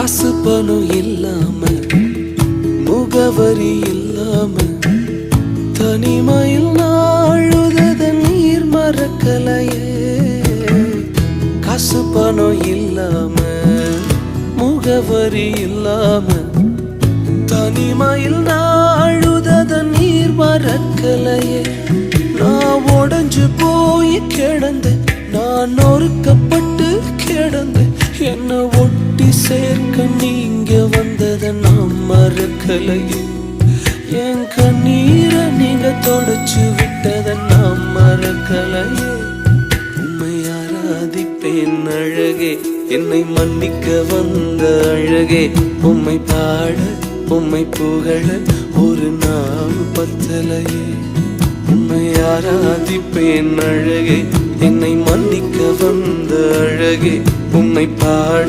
காசு பணம் இல்லாம முகவரி இல்லாம தனிமையில் நாழுத நீர் மறக்கலையே. காசு பணம் இல்லாம முகவரி இல்லாம தனிமையில் நாழுத நீர் மறக்கலையே. நான் உடைஞ்சு போய் கிடந்தேன், நான் நொறுக்கப்பட்டு கிடந்தேன். என்ன ஒட்டி சேர்க்க நீங்க வந்ததை நான் மறக்கலையே. என் கண்ணீரை நீங்க தொடச்சு விட்டதை நான் மறக்கலையே. உம்மை ஆராதிப்பேன் அழகே, என்னை மன்னிக்க வந்த அழகே. உம்மை பாட உம்மை புகழ ஒரு நாள் பத்தலையே. உம்மை ஆராதிப்பேன் அழகே, என்னை மன்னிக்க வந்த அழகே. உம்மை பாட